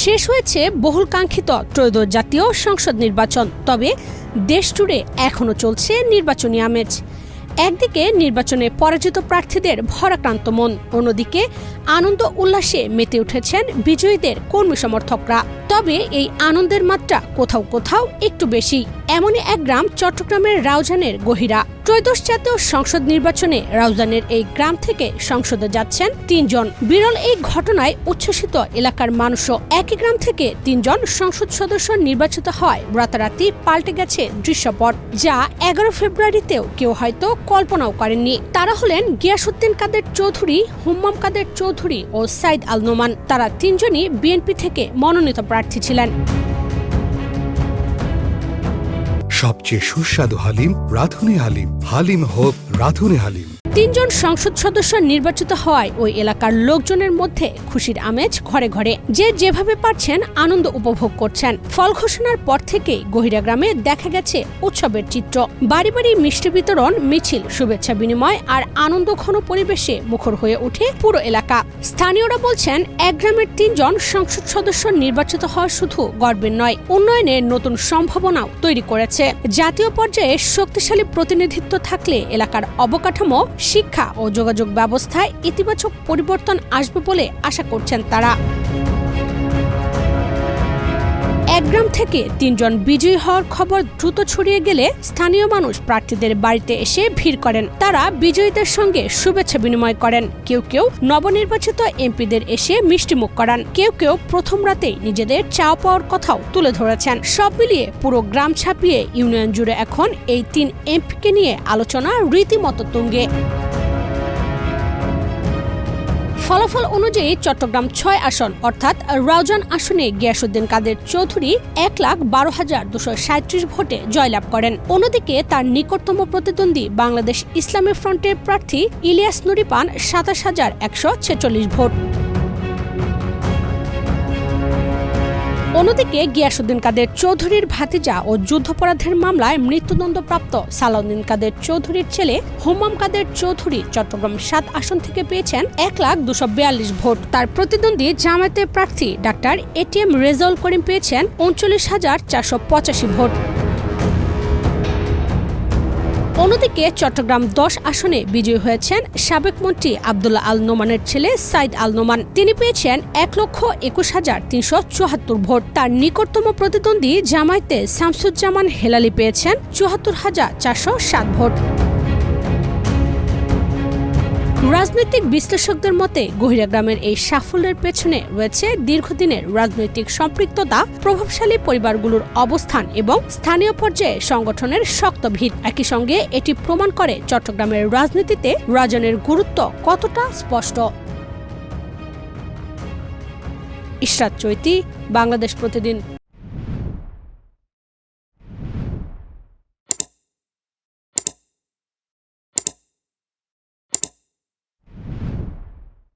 শেষ হয়েছে বহুল কাঙ্ক্ষিত ত্রয়োদশ জাতীয় সংসদ নির্বাচন। তবে দেশ জুড়ে এখনও চলছে নির্বাচনী আমেজ। একদিকে নির্বাচনে পরাজিত প্রার্থীদের ভরাক্রান্ত মন, অন্যদিকে আনন্দ উল্লাসে মেতে উঠেছেন বিজয়ীদের কর্মী সমর্থকরা। তবে এই আনন্দের মাত্রা কোথাও কোথাও একটু বেশি। এমনই এক গ্রাম চট্টগ্রামের রাউজানের গহিরা। ত্রয়োদশ জাতীয় সংসদ নির্বাচনে রাউজানের এই গ্রাম থেকে সংসদে যাচ্ছেন ৩ জন। বিরল এই ঘটনায় উচ্ছ্বসিত এলাকার মানুষও। একই গ্রাম থেকে ৩ জন সংসদ সদস্য নির্বাচিত হয় রাতারাতি পাল্টে গেছে দৃশ্যপট, যা ১১ ফেব্রুয়ারিতেও কেউ হয়তো কল্পনাও করেননি। তারা হলেন গিয়াসউদ্দিন কাদের চৌধুরী, হুম্মাম কাদের চৌধুরী ও সাইদ আল নোমান। তারা ৩ জনই বিএনপি থেকে মনোনীত প্রার্থী ছিলেন। সবচেয়ে সুস্বাদু হালিম রাঁধুনি হালিম। হালিম হোক রাঁধুনি হালিম। ৩ জন সংসদ সদস্য নির্বাচিত হওয়ায় ওই এলাকার লোকজনের মধ্যে খুশির আমেজ ঘরে ঘরে। যে যেভাবে পারছেন আনন্দ উপভোগ করছেন। ফল ঘোষণার পর থেকেই গহিরা গ্রামে দেখা গেছে উৎসবের চিত্র। বাড়ি বাড়ি মিষ্টি বিতরণ, মিছিল, শুভেচ্ছা বিনিময় আর আনন্দঘন পরিবেশে মুখর হয়ে ওঠে পুরো এলাকা। স্থানীয়রা বলছেন, এক গ্রামের ৩ জন সংসদ সদস্য নির্বাচিত হওয়া শুধু গর্বের নয়, উন্নয়নের নতুন সম্ভাবনাও তৈরি করেছে। জাতীয় পর্যায়ে শক্তিশালী প্রতিনিধিত্ব থাকলে এলাকার অবকাঠামো, শিক্ষা ও যোগাযোগ ব্যবস্থায় ইতিবাচক পরিবর্তন আসবে বলে আশা করছেন তারা। এক গ্রাম থেকে ৩ জন বিজয়ী হওয়ার খবর দ্রুত ছড়িয়ে গেলে স্থানীয় মানুষ প্রার্থীদের বাড়িতে এসে ভিড় করেন। তারা বিজয়ীদের সঙ্গে শুভেচ্ছা বিনিময় করেন। কেউ কেউ নবনির্বাচিত এমপিদের এসে মিষ্টিমুখ করান। কেউ কেউ প্রথম রাতেই নিজেদের চাওয়া পাওয়ার কথাও তুলে ধরেছেন। সব মিলিয়ে পুরো গ্রাম ছাপিয়ে ইউনিয়ন জুড়ে এখন এই ৩ এমপিকে নিয়ে আলোচনা রীতিমতো তুঙ্গে। ফলাফল অনুযায়ী চট্টগ্রাম ৬ আসন অর্থাৎ রাউজান আসনে গিয়াসউদ্দিন কাদের চৌধুরী ১,১২,২৩৭ ভোটে জয়লাভ করেন। অন্যদিকে তার নিকটতম প্রতিদ্বন্দ্বী বাংলাদেশ ইসলামী ফ্রন্টের প্রার্থী ইলিয়াস নুরি পান ২৭,১৪৬ ভোট। অন্যদিকে গিয়াসউদ্দিন কাদের চৌধুরীর ভাতিজা ও যুদ্ধাপরাধের মামলায় মৃত্যুদণ্ডপ্রাপ্ত সালাউদ্দিন কাদের চৌধুরীর ছেলে হুম্মাম কাদের চৌধুরী চট্টগ্রাম ৭ আসন থেকে পেয়েছেন ১,২৪২ ভোট। তার প্রতিদ্বন্দ্বী জামায়াতের প্রার্থী ডাক্তার এটিএম রেজাউল করিম পেয়েছেন ৩৯,৪৮৫ ভোট। অন্যদিকে চট্টগ্রাম ১০ আসনে বিজয়ী হয়েছেন সাবেক মন্ত্রী আব্দুল্লাহ আল নোমানের ছেলে সাইদ আল নোমান। তিনি পেয়েছেন ১,২১,৩৭৪ ভোট। তার নিকটতম প্রতিদ্বন্দ্বী জামায়াতে শামসুজ্জামান হেলালি পেয়েছেন ৭৪,৪০৭ ভোট। রাজনৈতিক বিশ্লেষকদের মতে গহিরা গ্রামের এই সাফল্যের পেছনে রয়েছে দীর্ঘদিনের রাজনৈতিক সম্পৃক্ততা, প্রভাবশালী পরিবারগুলোর অবস্থান এবং স্থানীয় পর্যায়ে সংগঠনের শক্ত ভিত। একই সঙ্গে এটি প্রমাণ করে চট্টগ্রামের রাজনীতিতে রাজনের গুরুত্ব কতটা স্পষ্ট। ইশরাত চৈতি, বাংলাদেশ প্রতিদিন।